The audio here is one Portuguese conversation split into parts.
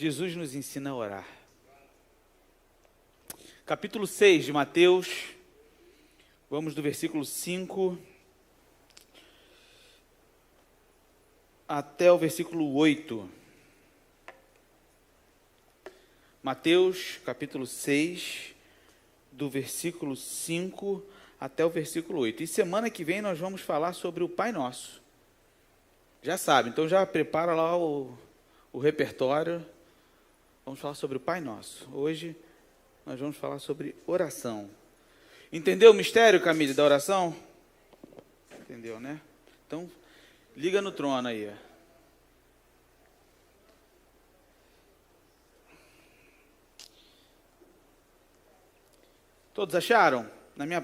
Jesus nos ensina a orar. Capítulo 6 de Mateus, vamos do versículo 5 até o versículo 8. Mateus, capítulo 6, do versículo 5 até o versículo 8. E semana que vem nós vamos falar sobre o Pai Nosso. Já sabe, então já prepara lá o repertório. Vamos falar sobre o Pai Nosso. Hoje nós vamos falar sobre oração. Entendeu o mistério, Camille, da oração? Entendeu, né? Então, liga no trono aí. Todos acharam? Na minha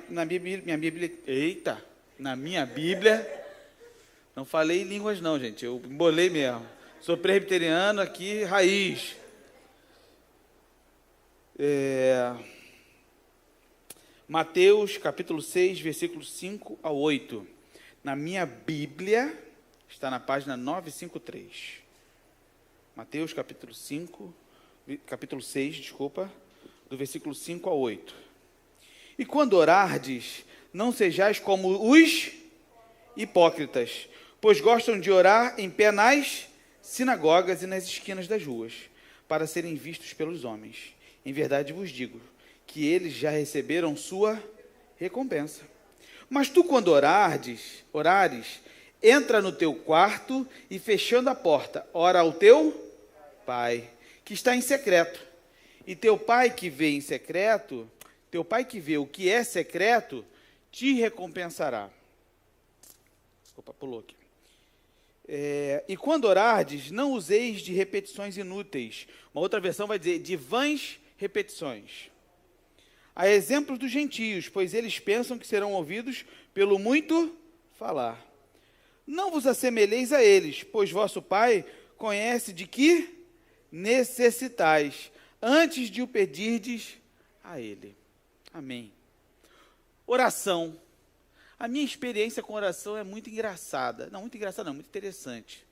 Bíblia, eita, na minha Bíblia, não falei em línguas não, gente, eu embolei mesmo. Sou presbiteriano aqui, raiz. Mateus, capítulo 6, versículos 5 a 8. Na minha Bíblia, está na página 953. Mateus, capítulo 6, do versículo 5 a 8. E quando orardes, não sejais como os hipócritas, pois gostam de orar em pé nas sinagogas e nas esquinas das ruas, para serem vistos pelos homens. Em verdade vos digo, que eles já receberam sua recompensa. Mas tu, quando orares, entra no teu quarto e, fechando a porta, ora ao teu Pai, que está em secreto. E teu Pai que vê em secreto, teu Pai que vê o que é secreto, te recompensará. Opa, pulou aqui. E quando orardes, não useis de repetições inúteis. Uma outra versão vai dizer, de vãs repetições. A exemplos dos gentios, pois eles pensam que serão ouvidos pelo muito falar. Não vos assemelheis a eles, pois vosso Pai conhece de que necessitais, antes de o pedirdes a Ele. Amém. Oração. A minha experiência com oração é muito engraçada. Não, muito engraçada não, muito interessante.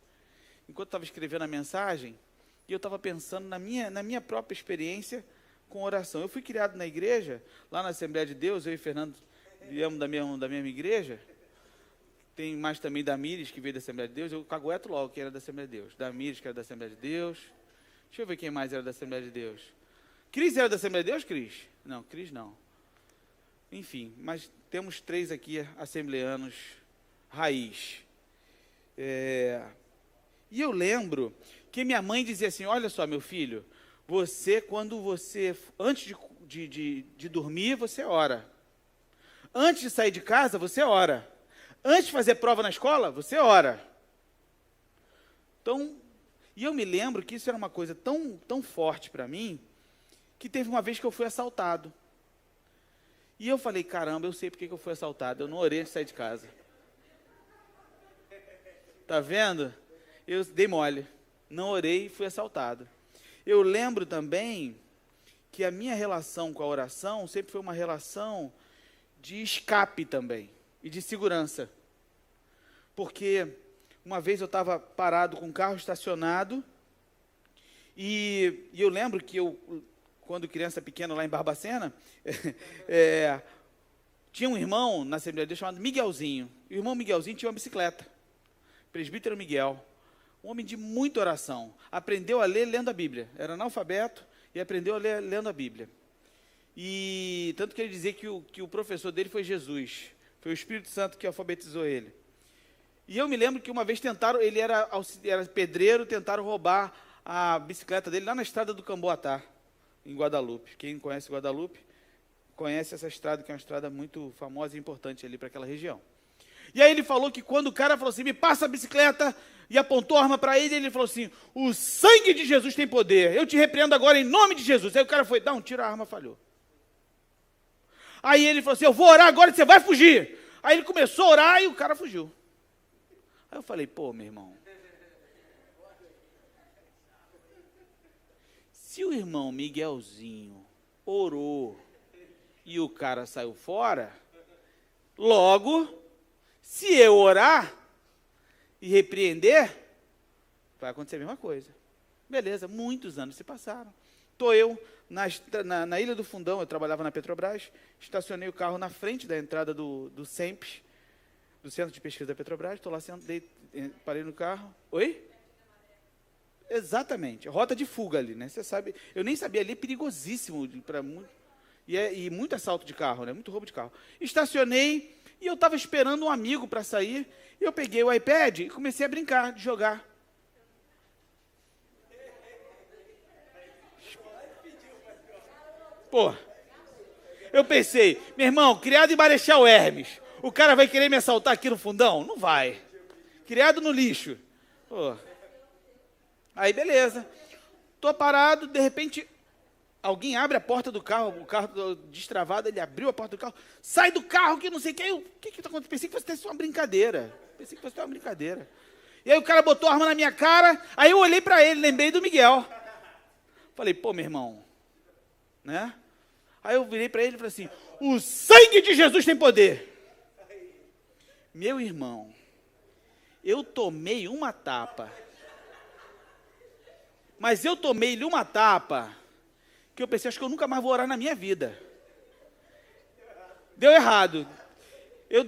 Enquanto eu estava escrevendo a mensagem, e eu estava pensando na minha própria experiência com oração. Eu fui criado na igreja, lá na Assembleia de Deus, eu e Fernando viemos da mesma igreja. Tem mais também Damires, que veio da Assembleia de Deus. Eu cagueto logo quem era da Assembleia de Deus. Damires, que era da Assembleia de Deus. Deixa eu ver quem mais era da Assembleia de Deus. Cris era da Assembleia de Deus, Cris? Não, Cris não. Enfim, mas temos 3 aqui, assembleanos raiz. E eu lembro que minha mãe dizia assim, olha só, meu filho, antes de dormir, você ora. Antes de sair de casa, você ora. Antes de fazer prova na escola, você ora. Então, e eu me lembro que isso era uma coisa tão forte para mim, que teve uma vez que eu fui assaltado. E eu falei, caramba, eu sei porque que eu fui assaltado. Eu não orei antes de sair de casa. Tá vendo? Eu dei mole. Não orei e fui assaltado. Eu lembro também que a minha relação com a oração sempre foi uma relação de escape também. E de segurança. Porque uma vez eu estava parado com o carro estacionado. E eu lembro que quando criança pequena lá em Barbacena, tinha um irmão na Assembleia de Deus chamado Miguelzinho. E o irmão Miguelzinho tinha uma bicicleta. Presbítero Miguel. Um homem de muita oração. Aprendeu a ler lendo a Bíblia. Era analfabeto e aprendeu a ler lendo a Bíblia. E tanto que ele dizia que o professor dele foi Jesus. Foi o Espírito Santo que alfabetizou ele. E eu me lembro que uma vez ele era pedreiro, tentaram roubar a bicicleta dele lá na estrada do Camboatá, em Guadalupe. Quem conhece Guadalupe, conhece essa estrada, que é uma estrada muito famosa e importante ali para aquela região. E aí ele falou que quando o cara falou assim, me passa a bicicleta, e apontou a arma para ele falou assim, o sangue de Jesus tem poder, eu te repreendo agora em nome de Jesus. Aí o cara foi, dá um tiro, a arma falhou. Aí ele falou assim, eu vou orar agora e você vai fugir. Aí ele começou a orar e o cara fugiu. Aí eu falei, pô, meu irmão, se o irmão Miguelzinho orou e o cara saiu fora, logo, se eu orar e repreender, vai acontecer a mesma coisa. Beleza, muitos anos se passaram. Estou eu na Ilha do Fundão, eu trabalhava na Petrobras, estacionei o carro na frente da entrada do CEMPES, do Centro de Pesquisa da Petrobras, estou lá, parei no carro. Oi? Exatamente, rota de fuga ali, né? Você sabe, eu nem sabia, ali é perigosíssimo para muito, e muito assalto de carro, né? Muito roubo de carro. Estacionei e eu estava esperando um amigo para sair, e eu peguei o iPad e comecei a brincar, de jogar. Pô, eu pensei, meu irmão, criado em Marechal Hermes, o cara vai querer me assaltar aqui no Fundão? Não vai. Criado no lixo. Pô. Aí, beleza. Tô parado, de repente, alguém abre a porta do carro, o carro destravado, ele abriu a porta do carro, sai do carro, que não sei o que. O que está acontecendo? Pensei que fosse uma brincadeira. E aí o cara botou a arma na minha cara, aí eu olhei para ele, lembrei do Miguel. Falei, pô, meu irmão, né? Aí eu virei para ele e falei assim, o sangue de Jesus tem poder. Meu irmão, eu tomei uma tapa. Mas eu tomei-lhe uma tapa que eu pensei, acho que eu nunca mais vou orar na minha vida. Deu errado. Eu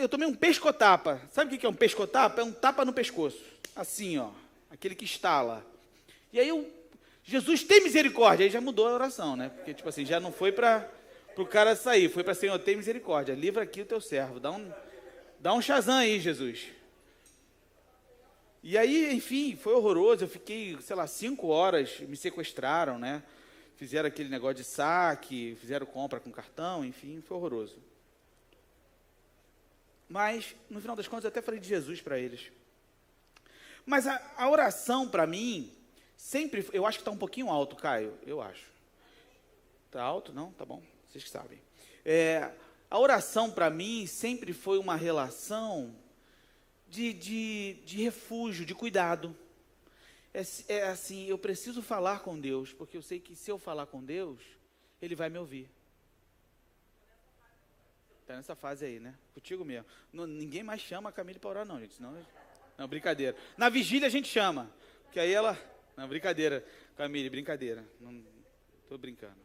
tomei um pescotapa. Sabe o que é um pescotapa? É um tapa no pescoço. Assim, ó. Aquele que estala. E aí Jesus tem misericórdia. Aí já mudou a oração, né? Porque, tipo assim, já não foi para o cara sair. Foi para Senhor, tem misericórdia. Livra aqui o teu servo. Dá um Shazam aí, Jesus. E aí, enfim, foi horroroso. Eu fiquei, 5 horas, me sequestraram, né? Fizeram aquele negócio de saque, fizeram compra com cartão, enfim, foi horroroso. Mas, no final das contas, eu até falei de Jesus para eles. Mas a oração, para mim, sempre, eu acho que está um pouquinho alto, Caio, eu acho. Está alto? Não? Tá bom, vocês que sabem. A oração, para mim, sempre foi uma relação de refúgio, de cuidado. É assim, eu preciso falar com Deus, porque eu sei que se eu falar com Deus, Ele vai me ouvir. Está nessa fase aí, né? Contigo mesmo. Ninguém mais chama a Camille para orar não, gente. Não, brincadeira. Na vigília a gente chama, que aí ela... Não, brincadeira, Camille, brincadeira. Não estou brincando.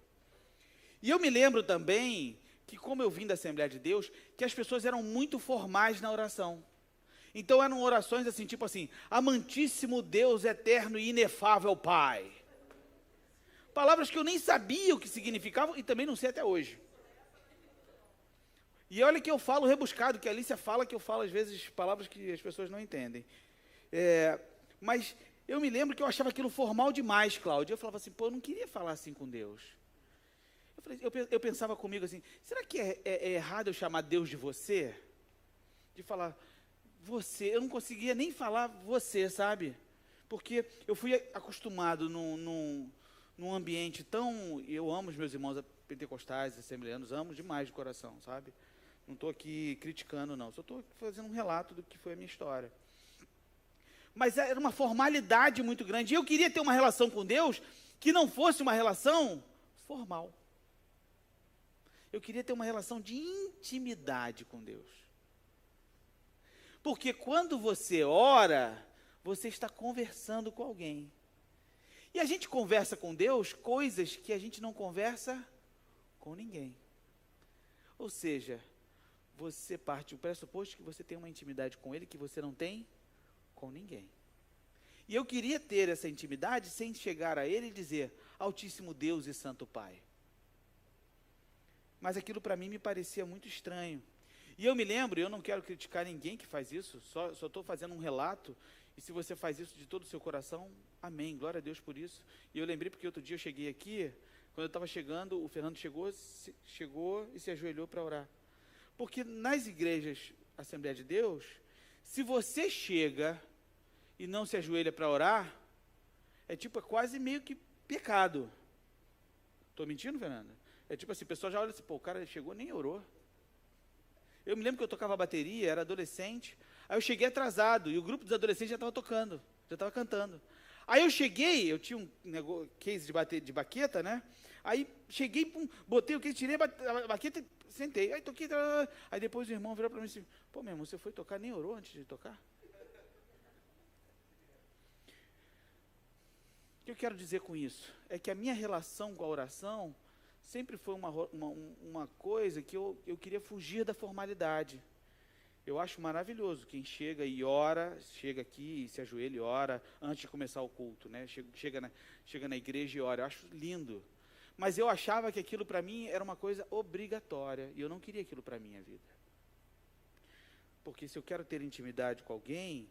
E eu me lembro também que, como eu vim da Assembleia de Deus, que as pessoas eram muito formais na oração. Então eram orações assim, tipo assim, amantíssimo Deus eterno e inefável Pai. Palavras que eu nem sabia o que significavam e também não sei até hoje. E olha que eu falo rebuscado, que a Alicia fala que eu falo às vezes palavras que as pessoas não entendem. Mas eu me lembro que eu achava aquilo formal demais, Cláudia. Eu falava assim, pô, eu não queria falar assim com Deus. Eu pensava comigo assim, será que é errado eu chamar Deus de você? De falar... Você, eu não conseguia nem falar você, sabe? Porque eu fui acostumado num ambiente tão... Eu amo os meus irmãos pentecostais, assembleanos, amo demais de coração, sabe? Não estou aqui criticando, não. Só estou fazendo um relato do que foi a minha história. Mas era uma formalidade muito grande. E eu queria ter uma relação com Deus que não fosse uma relação formal. Eu queria ter uma relação de intimidade com Deus. Porque quando você ora, você está conversando com alguém. E a gente conversa com Deus coisas que a gente não conversa com ninguém. Ou seja, você parte do pressuposto que você tem uma intimidade com Ele que você não tem com ninguém. E eu queria ter essa intimidade sem chegar a Ele e dizer, Altíssimo Deus e Santo Pai. Mas aquilo para mim me parecia muito estranho. E eu me lembro, eu não quero criticar ninguém que faz isso, só estou fazendo um relato, e se você faz isso de todo o seu coração, amém, glória a Deus por isso. E eu lembrei porque outro dia eu cheguei aqui, quando eu estava chegando, o Fernando chegou e se ajoelhou para orar. Porque nas igrejas Assembleia de Deus, se você chega e não se ajoelha para orar, é quase meio que pecado. Estou mentindo, Fernanda? É tipo assim, o pessoal já olha assim, pô, o cara chegou nem orou. Eu me lembro que eu tocava bateria, era adolescente, aí eu cheguei atrasado, e o grupo dos adolescentes já estava tocando, já estava cantando. Aí eu cheguei, eu tinha um case de baqueta, né? Aí cheguei, botei o case, tirei a baqueta e sentei. Aí toquei, aí depois o irmão virou para mim assim, pô, meu irmão, você foi tocar, nem orou antes de tocar? que eu quero dizer com isso? É que a minha relação com a oração sempre foi uma coisa que eu queria fugir da formalidade. Eu acho maravilhoso quem chega e ora, chega aqui e se ajoelha e ora antes de começar o culto, né? Chega na igreja e ora, eu acho lindo. Mas eu achava que aquilo para mim era uma coisa obrigatória e eu não queria aquilo para a minha vida. Porque se eu quero ter intimidade com alguém,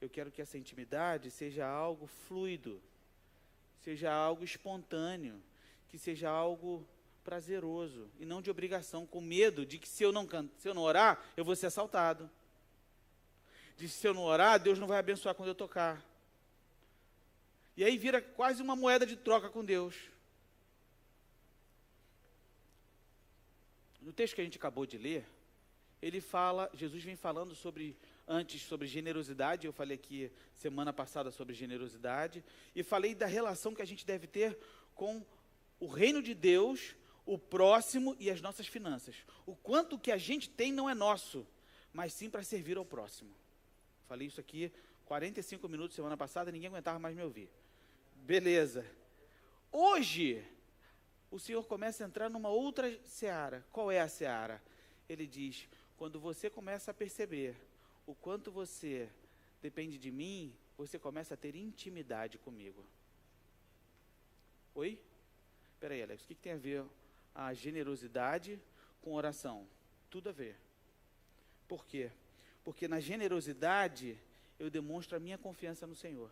eu quero que essa intimidade seja algo fluido, seja algo espontâneo, que seja algo prazeroso e não de obrigação, com medo de que se eu não orar, eu vou ser assaltado. De se eu não orar, Deus não vai abençoar quando eu tocar. E aí vira quase uma moeda de troca com Deus. No texto que a gente acabou de ler, Jesus vem falando antes sobre generosidade, eu falei aqui semana passada sobre generosidade, e falei da relação que a gente deve ter com o reino de Deus, o próximo e as nossas finanças. O quanto que a gente tem não é nosso, mas sim para servir ao próximo. Falei isso aqui 45 minutos semana passada, ninguém aguentava mais me ouvir. Beleza. Hoje, o Senhor começa a entrar numa outra seara. Qual é a seara? Ele diz, quando você começa a perceber o quanto você depende de mim, você começa a ter intimidade comigo. Oi? Espera aí, Alex, o que tem a ver a generosidade com oração? Tudo a ver. Por quê? Porque na generosidade eu demonstro a minha confiança no Senhor.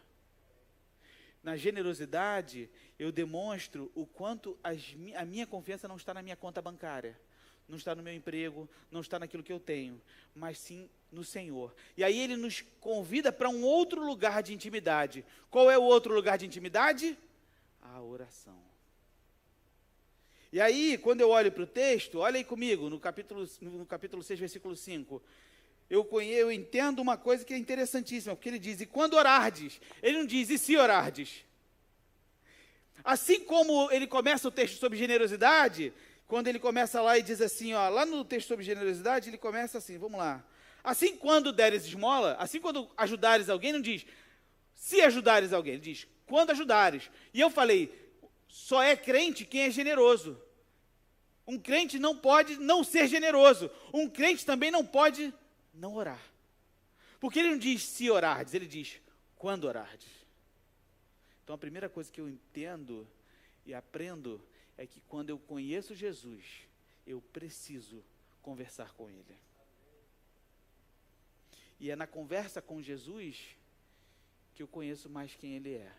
Na generosidade eu demonstro o quanto a minha confiança não está na minha conta bancária, não está no meu emprego, não está naquilo que eu tenho, mas sim no Senhor. E aí ele nos convida para um outro lugar de intimidade. Qual é o outro lugar de intimidade? A oração. E aí, quando eu olho para o texto, olha aí comigo, no capítulo 6, versículo 5, eu entendo uma coisa que é interessantíssima, porque ele diz, e quando orardes, ele não diz, e se orardes? Assim como ele começa o texto sobre generosidade, quando ele começa lá e diz assim, ó, lá no texto sobre generosidade, ele começa assim, vamos lá, assim quando deres esmola, assim quando ajudares alguém, não diz, se ajudares alguém, ele diz, quando ajudares. E eu falei, só é crente quem é generoso. Um crente não pode não ser generoso. Um crente também não pode não orar. Porque ele não diz se orardes, ele diz quando orardes. Então a primeira coisa que eu entendo e aprendo é que quando eu conheço Jesus, eu preciso conversar com Ele. E é na conversa com Jesus que eu conheço mais quem Ele é.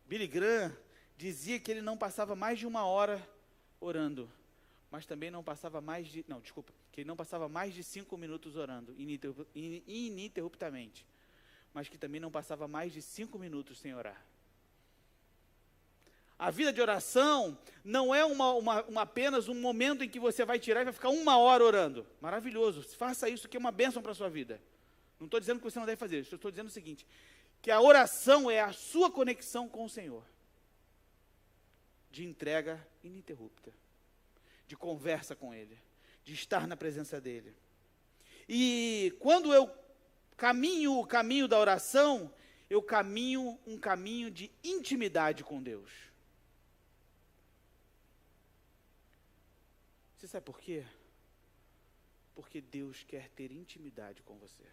Billy Graham dizia que ele não passava mais de 1 hora orando, mas também não passava que ele não passava mais de 5 minutos orando, ininterruptamente, mas que também não passava mais de 5 minutos sem orar. A vida de oração não é apenas um momento em que você vai tirar e vai ficar 1 hora orando. Maravilhoso, faça isso que é uma bênção para a sua vida. Não estou dizendo que você não deve fazer isso, estou dizendo o seguinte, que a oração é a sua conexão com o Senhor, de entrega ininterrupta, de conversa com Ele, de estar na presença dEle. E quando eu caminho o caminho da oração, eu caminho um caminho de intimidade com Deus. Você sabe por quê? Porque Deus quer ter intimidade com você.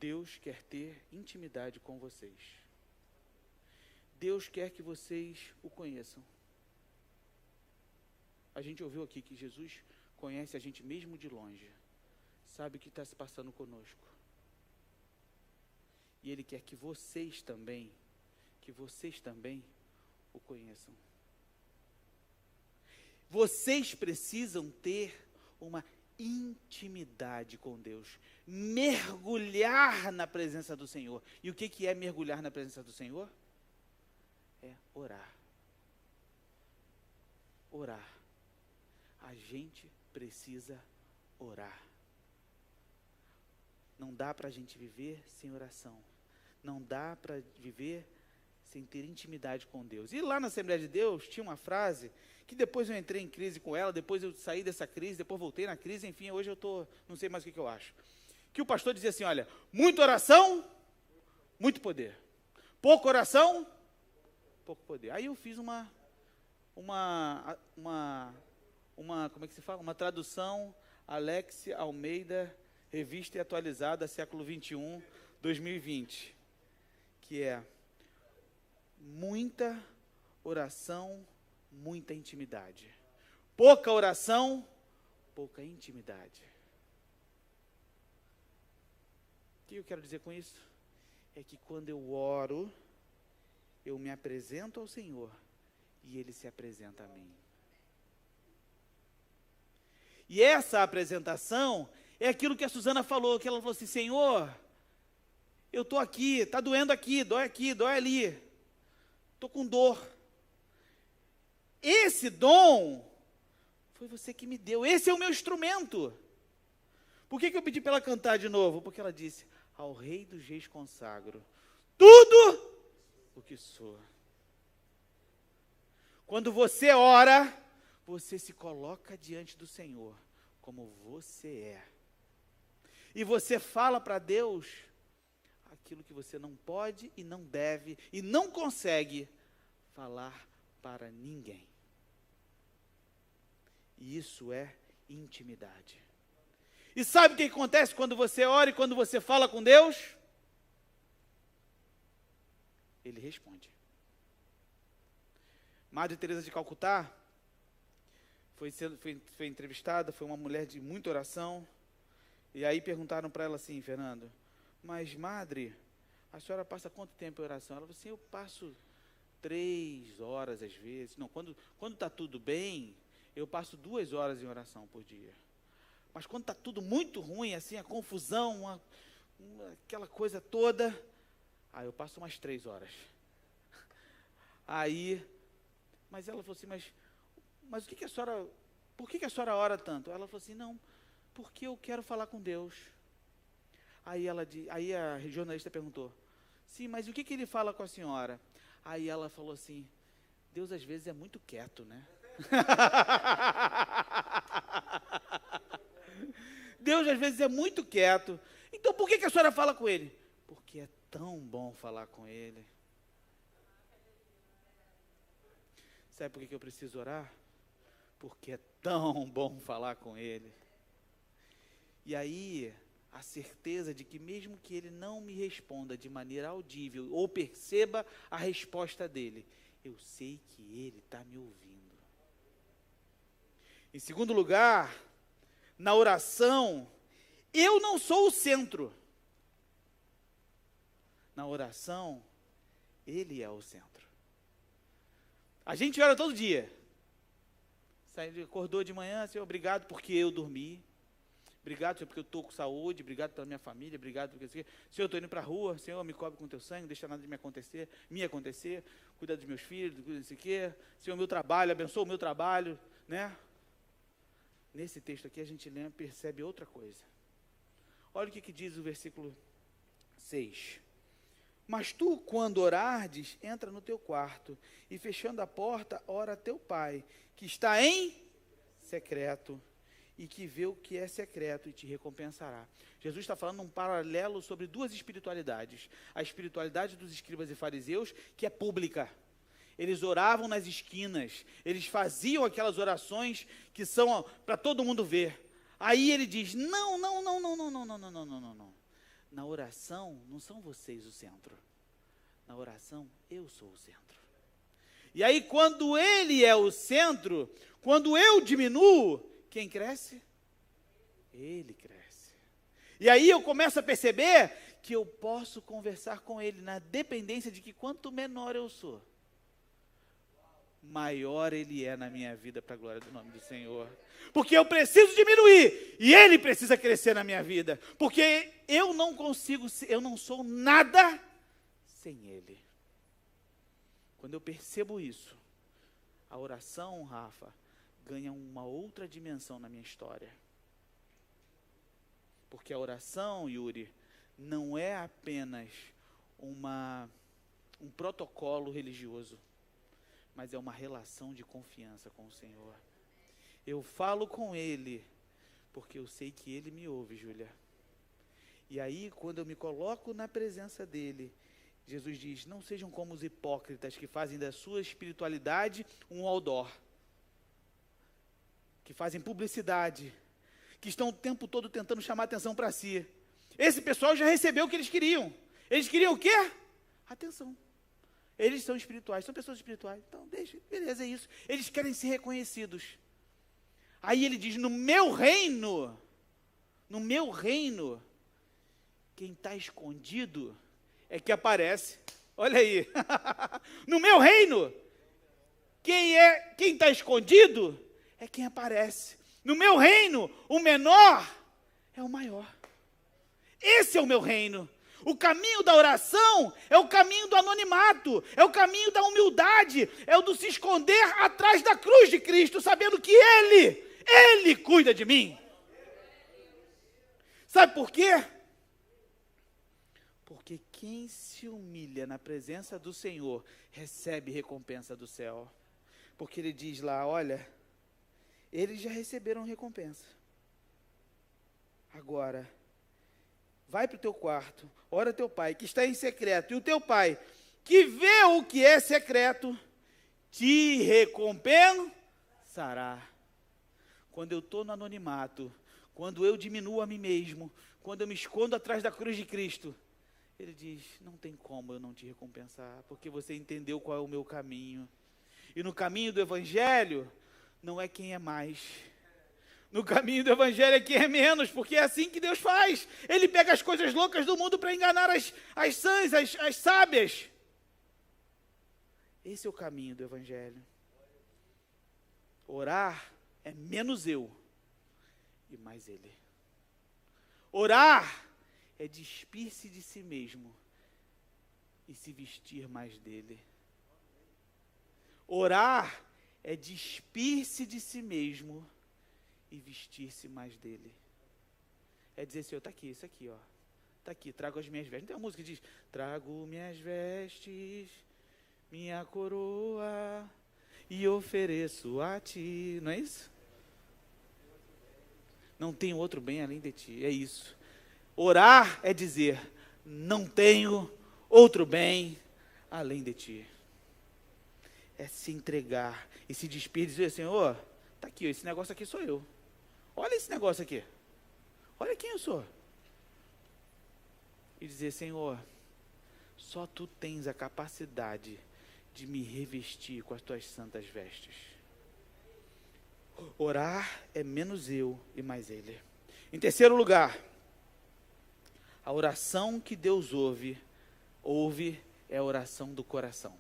Deus quer ter intimidade com vocês. Deus quer que vocês o conheçam. A gente ouviu aqui que Jesus conhece a gente mesmo de longe. Sabe o que está se passando conosco. E Ele quer que vocês também o conheçam. Vocês precisam ter uma intimidade com Deus, mergulhar na presença do Senhor. E o que é mergulhar na presença do Senhor? É orar. Orar. A gente precisa orar. Não dá para a gente viver sem oração. Não dá para viver sem ter intimidade com Deus. E lá na Assembleia de Deus tinha uma frase que depois eu entrei em crise com ela, depois eu saí dessa crise, depois voltei na crise, enfim, hoje eu não sei mais o que eu acho. que o pastor dizia assim, olha, muita oração, muito poder. Pouca oração, pouco poder. Aí eu fiz uma como é que se fala? Uma tradução Alex Almeida, revista e atualizada, século 21, 2020, que é muita oração, muita intimidade. Pouca oração, pouca intimidade. O que eu quero dizer com isso? É que quando eu oro, eu me apresento ao Senhor e Ele se apresenta a mim. E essa apresentação é aquilo que a Suzana falou, que ela falou assim, Senhor, eu estou aqui, está doendo aqui, dói ali, estou com dor. Esse dom foi você que me deu, esse é o meu instrumento. Por que eu pedi para ela cantar de novo? Porque ela disse, ao Rei dos Reis consagro tudo o que sou. Quando você ora, você se coloca diante do Senhor como você é. E você fala para Deus aquilo que você não pode e não deve e não consegue falar para ninguém. E isso é intimidade. E sabe o que acontece quando você ora e quando você fala com Deus? Ele responde. Madre Teresa de Calcutá foi entrevistada, foi uma mulher de muita oração. E aí perguntaram para ela assim, Fernando, mas madre, a senhora passa quanto tempo em oração? Ela falou assim, eu passo 3 horas às vezes. Não, quando está tudo bem, eu passo 2 horas em oração por dia. Mas quando está tudo muito ruim, assim, a confusão, aquela coisa toda, aí eu passo umas 3 horas. Aí, mas ela falou assim, mas o que a senhora, por que a senhora ora tanto? Ela falou assim, não, porque eu quero falar com Deus. Aí a jornalista perguntou, sim, mas o que ele fala com a senhora? Aí ela falou assim, Deus às vezes é muito quieto, né? Deus às vezes é muito quieto. Então por que a senhora fala com Ele? Porque é tão bom falar com Ele. Sabe por que eu preciso orar? Porque é tão bom falar com Ele. E aí, a certeza de que mesmo que Ele não me responda de maneira audível, ou perceba a resposta dEle, eu sei que Ele está me ouvindo. Em segundo lugar, na oração, eu não sou o centro. Na oração, Ele é o centro. A gente ora todo dia. Acordou de manhã, Senhor, obrigado porque eu dormi. Obrigado, Senhor, porque eu estou com saúde. Obrigado pela minha família. Obrigado porque, Senhor, eu estou indo para a rua. Senhor, me cobre com teu sangue, não deixa nada de me acontecer. Cuida dos meus filhos, cuida disso aqui. Senhor, meu trabalho, abençoa o meu trabalho, né? Nesse texto aqui a gente percebe outra coisa. Olha o que diz o versículo 6. Mas tu, quando orardes, entra no teu quarto, e fechando a porta, ora a teu pai, que está em secreto, e que vê o que é secreto, e te recompensará. Jesus está falando um paralelo sobre 2 espiritualidades. A espiritualidade dos escribas e fariseus, que é pública. Eles oravam nas esquinas, eles faziam aquelas orações que são para todo mundo ver. Aí ele diz, não. Na oração, não são vocês o centro. Na oração, eu sou o centro. E aí, quando Ele é o centro, quando eu diminuo, quem cresce? Ele cresce. E aí eu começo a perceber que eu posso conversar com Ele, na dependência de que quanto menor eu sou, maior Ele é na minha vida, para a glória do nome do Senhor. Porque eu preciso diminuir, e Ele precisa crescer na minha vida. Porque eu não consigo, eu não sou nada sem Ele. Quando eu percebo isso, a oração, Rafa, ganha uma outra dimensão na minha história. Porque a oração, Yuri, não é apenas um protocolo religioso, mas é uma relação de confiança com o Senhor. Eu falo com Ele, porque eu sei que Ele me ouve, Júlia. E aí, quando eu me coloco na presença dele, Jesus diz, não sejam como os hipócritas que fazem da sua espiritualidade um outdoor, que fazem publicidade, que estão o tempo todo tentando chamar atenção para si. Esse pessoal já recebeu o que eles queriam. Eles queriam o quê? Atenção. Eles são espirituais, são pessoas espirituais. Então, deixa, beleza, é isso. Eles querem ser reconhecidos. Aí ele diz, no meu reino, quem está escondido é que aparece. Olha aí. No meu reino, quem está escondido é quem aparece. No meu reino, o menor é o maior. Esse é o meu reino. O caminho da oração é o caminho do anonimato, é o caminho da humildade, é o do se esconder atrás da cruz de Cristo, sabendo que Ele cuida de mim. Sabe por quê? Porque quem se humilha na presença do Senhor recebe recompensa do céu. Porque ele diz lá, olha, eles já receberam recompensa. Agora, vai para o teu quarto, ora teu pai, que está em secreto, e o teu pai, que vê o que é secreto, te recompensará. Quando eu estou no anonimato, quando eu diminuo a mim mesmo, quando eu me escondo atrás da cruz de Cristo, ele diz, não tem como eu não te recompensar, porque você entendeu qual é o meu caminho. E no caminho do Evangelho, não é quem é mais. No caminho do Evangelho é quem é menos, porque é assim que Deus faz. Ele pega as coisas loucas do mundo para enganar as sãs, as sábias. Esse é o caminho do Evangelho. Orar é menos eu e mais Ele. Orar é despir-se de si mesmo e se vestir mais dele. Orar é despir-se de si mesmo e vestir-se mais dele. É dizer, Senhor, está aqui, isso aqui, ó. Está aqui, trago as minhas vestes. Não tem uma música que diz, trago minhas vestes, minha coroa, e ofereço a ti. Não é isso? Não tenho outro bem além de ti. É isso. Orar é dizer, não tenho outro bem além de ti. É se entregar e se despir e dizer, Senhor, está aqui, esse negócio aqui sou eu. Olha esse negócio aqui. Olha quem eu sou. E dizer, Senhor, só Tu tens a capacidade de me revestir com as Tuas santas vestes. Orar é menos eu e mais Ele. Em terceiro lugar, a oração que Deus ouve é a oração do coração.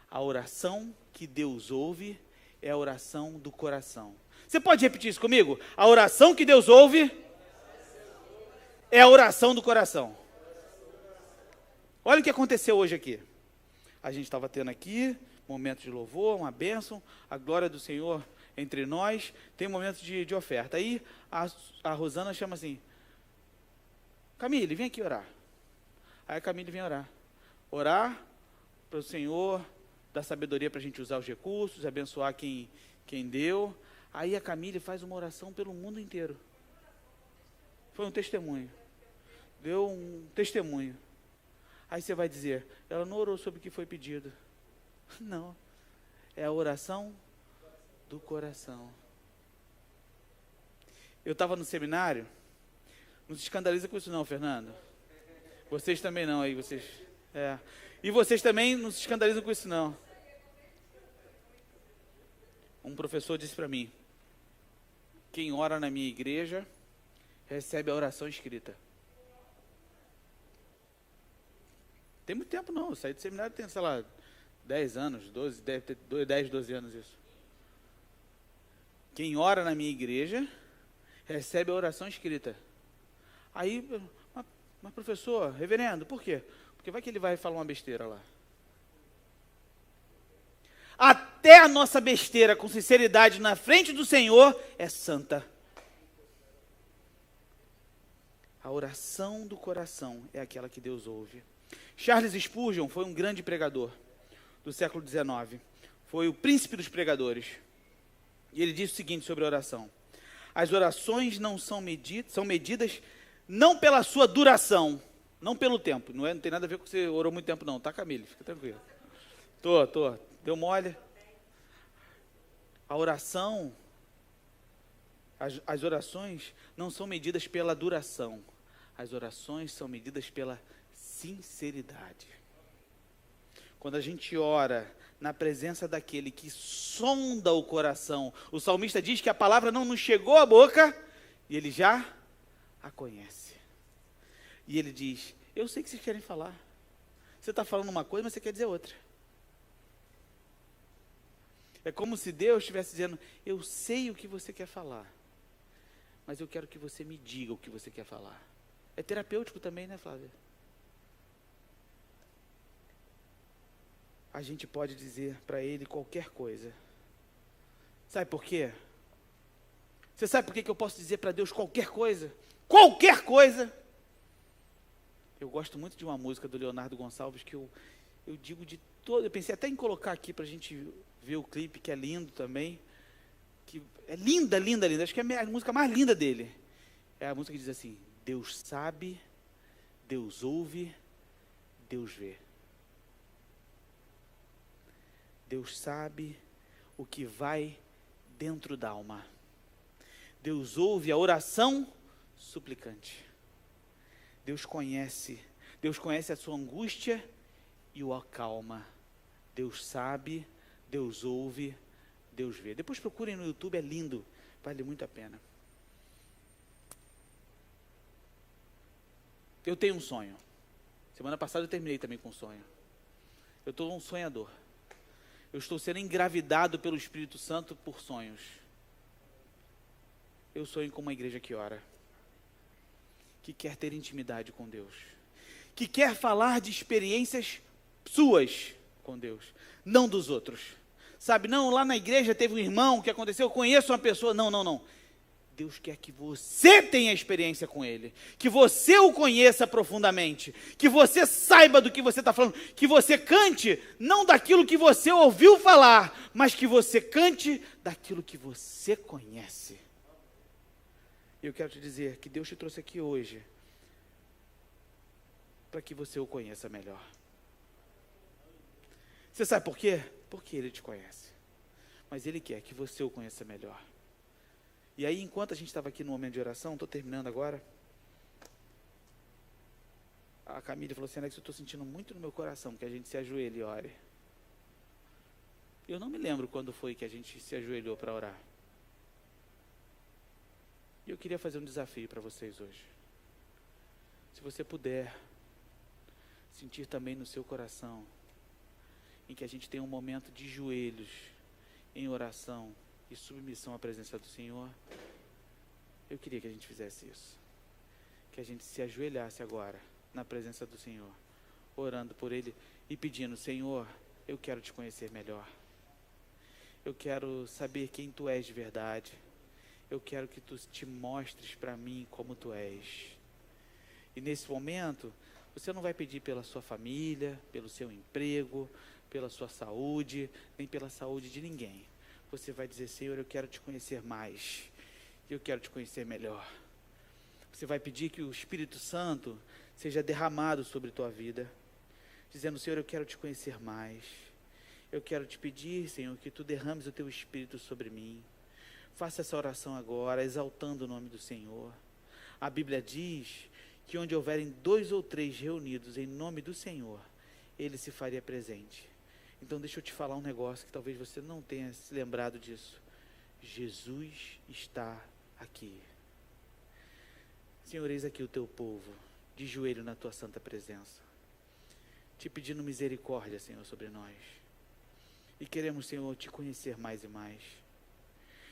A oração que Deus ouve é a oração do coração. Você pode repetir isso comigo? A oração que Deus ouve é a oração do coração. Olha o que aconteceu hoje aqui. A gente estava tendo aqui momento de louvor, uma bênção, a glória do Senhor entre nós, tem um momento de oferta. Aí a Rosana chama assim, Camille, vem aqui orar. Aí a Camille vem orar. Orar para o Senhor dar sabedoria para a gente usar os recursos, abençoar quem deu. Aí a Camille faz uma oração pelo mundo inteiro. Foi um testemunho. Deu um testemunho. Aí você vai dizer, ela não orou sobre o que foi pedido. Não. É a oração do coração. Eu estava no seminário. Não se escandaliza com isso não, Fernando. Vocês também não, aí vocês. E vocês também não se escandalizam com isso não. Um professor disse para mim, quem ora na minha igreja, recebe a oração escrita. Tem muito tempo não, eu saí do seminário tem, sei lá, 10 anos, 12, deve ter 10, 12 anos isso. Quem ora na minha igreja, recebe a oração escrita. Aí, mas professor, reverendo, por quê? Porque vai que ele vai falar uma besteira lá. Até a nossa besteira, com sinceridade, na frente do Senhor, é santa. A oração do coração é aquela que Deus ouve. Charles Spurgeon foi um grande pregador do século XIX. Foi o príncipe dos pregadores. E ele disse o seguinte sobre a oração. As orações não são medidas não pela sua duração, não pelo tempo. Não tem nada a ver com você orou muito tempo, não, tá, Camille? Fica tranquilo. Tô. Deu mole. A oração, as orações não são medidas pela duração. As orações são medidas pela sinceridade. Quando a gente ora na presença daquele que sonda o coração, o salmista diz que a palavra não nos chegou à boca e ele já a conhece. E ele diz, eu sei o que vocês querem falar. Você está falando uma coisa, mas você quer dizer outra. É como se Deus estivesse dizendo, eu sei o que você quer falar, mas eu quero que você me diga o que você quer falar. É terapêutico também, né, Flávia? A gente pode dizer para ele qualquer coisa. Sabe por quê? Você sabe por que eu posso dizer para Deus qualquer coisa? Qualquer coisa! Eu gosto muito de uma música do Leonardo Gonçalves que eu digo de todo. Eu pensei até em colocar aqui para a gente ver o clipe, que é lindo também. Que é linda. Acho que é a música mais linda dele. É a música que diz assim, Deus sabe, Deus ouve, Deus vê. Deus sabe o que vai dentro da alma. Deus ouve a oração suplicante. Deus conhece a sua angústia e o acalma. Deus sabe, Deus ouve, Deus vê. Depois procurem no YouTube, é lindo, vale muito a pena. Eu tenho um sonho. Semana passada eu terminei também com um sonho. Eu estou um sonhador. Eu estou sendo engravidado pelo Espírito Santo por sonhos. Eu sonho com uma igreja que ora, que quer ter intimidade com Deus, que quer falar de experiências suas com Deus, não dos outros. Sabe, não, lá na igreja teve um irmão que aconteceu, eu conheço uma pessoa. Não. Deus quer que você tenha experiência com Ele, que você o conheça profundamente, que você saiba do que você está falando, que você cante, não daquilo que você ouviu falar, mas que você cante daquilo que você conhece. E eu quero te dizer que Deus te trouxe aqui hoje, para que você o conheça melhor. Você sabe por quê? Porque Ele te conhece, mas Ele quer que você o conheça melhor. E aí, enquanto a gente estava aqui no momento de oração, estou terminando agora, a Camille falou assim, Alex, eu estou sentindo muito no meu coração que a gente se ajoelhe e ore. Eu não me lembro quando foi que a gente se ajoelhou para orar. E eu queria fazer um desafio para vocês hoje. Se você puder sentir também no seu coração, em que a gente tem um momento de joelhos, em oração, e submissão à presença do Senhor, eu queria que a gente fizesse isso, que a gente se ajoelhasse agora na presença do Senhor, orando por Ele e pedindo, Senhor, eu quero te conhecer melhor, eu quero saber quem Tu és de verdade, eu quero que Tu te mostres para mim como Tu és. E nesse momento, você não vai pedir pela sua família, pelo seu emprego, pela sua saúde, nem pela saúde de ninguém. Você vai dizer, Senhor, eu quero te conhecer mais, eu quero te conhecer melhor. Você vai pedir que o Espírito Santo seja derramado sobre tua vida, dizendo, Senhor, eu quero te conhecer mais. Eu quero te pedir, Senhor, que Tu derrames o Teu Espírito sobre mim. Faça essa oração agora, exaltando o nome do Senhor. A Bíblia diz que onde houverem 2 ou 3 reunidos em nome do Senhor, Ele se faria presente. Então deixa eu te falar um negócio que talvez você não tenha se lembrado disso. Jesus está aqui. Senhor, eis aqui o Teu povo, de joelho na Tua santa presença, te pedindo misericórdia, Senhor, sobre nós. E queremos, Senhor, te conhecer mais e mais.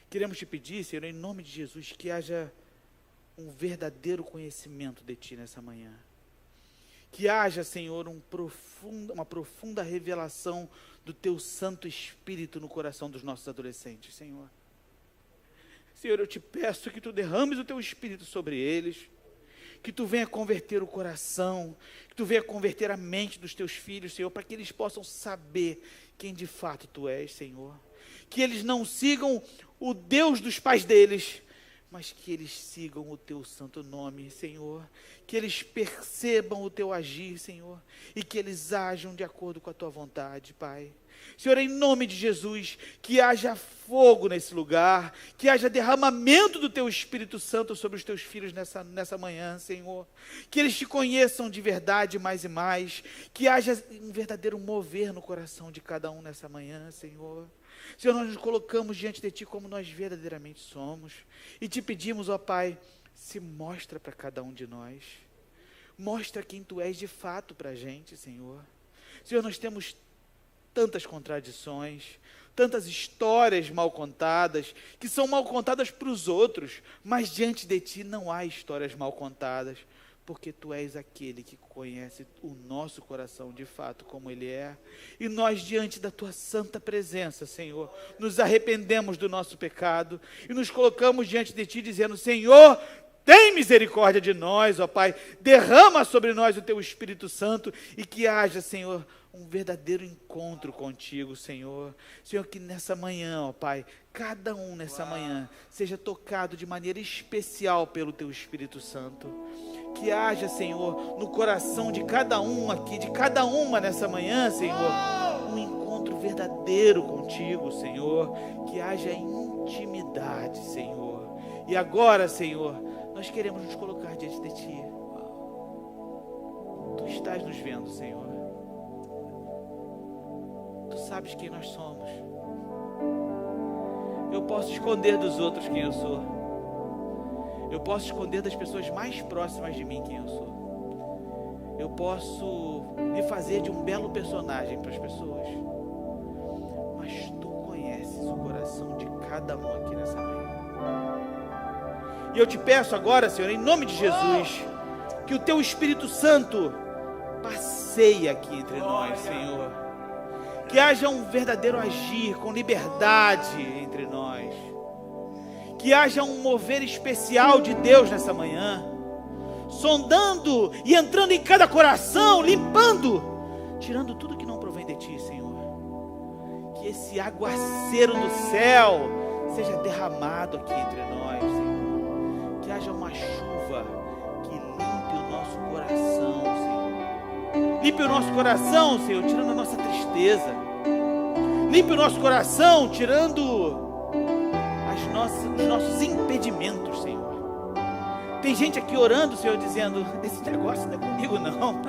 Queremos te pedir, Senhor, em nome de Jesus, que haja um verdadeiro conhecimento de Ti nessa manhã. Que haja, Senhor, uma profunda revelação do Teu Santo Espírito no coração dos nossos adolescentes, Senhor. Senhor, eu te peço que Tu derrames o Teu Espírito sobre eles, que Tu venha converter o coração, que Tu venha converter a mente dos Teus filhos, Senhor, para que eles possam saber quem de fato Tu és, Senhor. Que eles não sigam o Deus dos pais deles, mas que eles sigam o teu santo nome, Senhor, que eles percebam o teu agir, Senhor, e que eles ajam de acordo com a tua vontade, Pai. Senhor, em nome de Jesus, que haja fogo nesse lugar, que haja derramamento do teu Espírito Santo sobre os teus filhos nessa manhã, Senhor, que eles te conheçam de verdade mais e mais, que haja um verdadeiro mover no coração de cada um nessa manhã, Senhor. Senhor, nós nos colocamos diante de Ti como nós verdadeiramente somos, e te pedimos, ó Pai, se mostra para cada um de nós, mostra quem Tu és de fato para a gente, Senhor. Senhor, nós temos tantas contradições, tantas histórias mal contadas, que são mal contadas para os outros, mas diante de Ti não há histórias mal contadas, porque Tu és aquele que conhece o nosso coração de fato como ele é, e nós diante da Tua santa presença, Senhor, nos arrependemos do nosso pecado, e nos colocamos diante de Ti dizendo, Senhor, tem misericórdia de nós, ó Pai, derrama sobre nós o Teu Espírito Santo, e que haja, Senhor, um verdadeiro encontro contigo, Senhor. Senhor, que nessa manhã, ó Pai, cada um nessa manhã seja tocado de maneira especial pelo Teu Espírito Santo. Que haja, Senhor, no coração de cada um aqui, de cada uma nessa manhã, Senhor, um encontro verdadeiro contigo, Senhor. Que haja intimidade, Senhor. E agora, Senhor, nós queremos nos colocar diante de Ti. Tu estás nos vendo, Senhor. Tu sabes quem nós somos. Eu posso esconder dos outros quem eu sou. Eu posso esconder das pessoas mais próximas de mim quem eu sou. Eu posso me fazer de um belo personagem para as pessoas. Mas Tu conheces o coração de cada um aqui nessa manhã. E eu te peço agora, Senhor, em nome de Jesus, que o Teu Espírito Santo passeie aqui entre nós, Senhor. Que haja um verdadeiro agir com liberdade entre nós. Que haja um mover especial de Deus nessa manhã, sondando e entrando em cada coração, limpando, tirando tudo que não provém de Ti, Senhor. Que esse aguaceiro do céu seja derramado aqui entre nós, Senhor. Que haja uma chuva que limpe o nosso coração, Senhor. Limpe o nosso coração, Senhor, tirando a nossa tristeza. Limpe o nosso coração, tirando os nossos impedimentos, Senhor. Tem gente aqui orando, Senhor, dizendo, esse negócio não é comigo, não.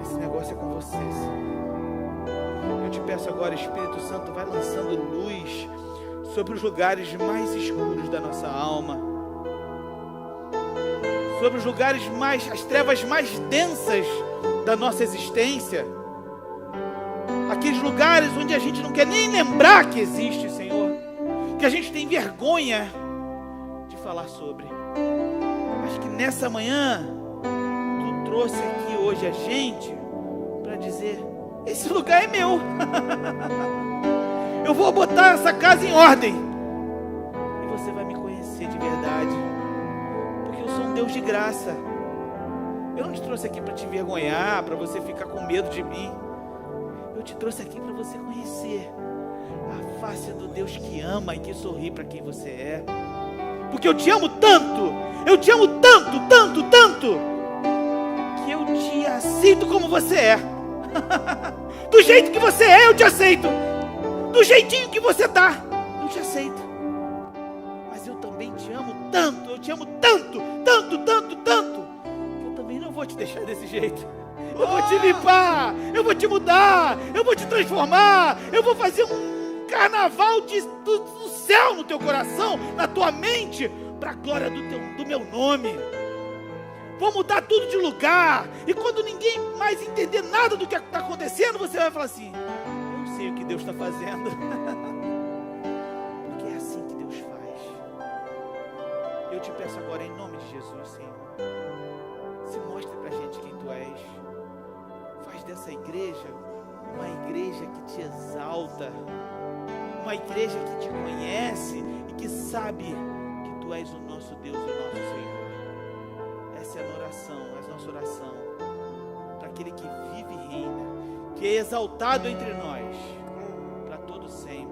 Esse negócio é com você, Senhor. Eu te peço agora, Espírito Santo, vai lançando luz sobre os lugares mais escuros da nossa alma, sobre os lugares as trevas mais densas da nossa existência, aqueles lugares onde a gente não quer nem lembrar que existe, Senhor, que a gente tem vergonha de falar sobre, mas que nessa manhã Tu trouxe aqui hoje a gente para dizer, esse lugar é meu. Eu vou botar essa casa em ordem e você vai me conhecer de verdade, porque eu sou um Deus de graça. Eu não te trouxe aqui para te envergonhar, para você ficar com medo de mim. Eu te trouxe aqui para você conhecer a face do Deus que ama e que sorri para quem você é. Porque eu te amo tanto, que eu te aceito como você é. Do jeito que você é, eu te aceito. Do jeitinho que você tá, eu te aceito. Mas eu também te amo tanto, eu te amo tanto, que eu também não vou te deixar desse jeito. Eu vou te limpar, eu vou te mudar, eu vou te transformar, eu vou fazer um carnaval do céu no teu coração, na tua mente, para a glória do meu nome. Vou mudar tudo de lugar, e quando ninguém mais entender nada do que está acontecendo, você vai falar assim, eu sei o que Deus está fazendo. Porque é assim que Deus faz. Eu te peço agora em nome de Jesus, Senhor, se mostre para a gente quem Tu és. Faz dessa igreja uma igreja que te exalta, uma igreja que te conhece e que sabe que Tu és o nosso Deus e o nosso Senhor. Essa é a nossa oração, para aquele que vive e reina, que é exaltado entre nós, para todo sempre.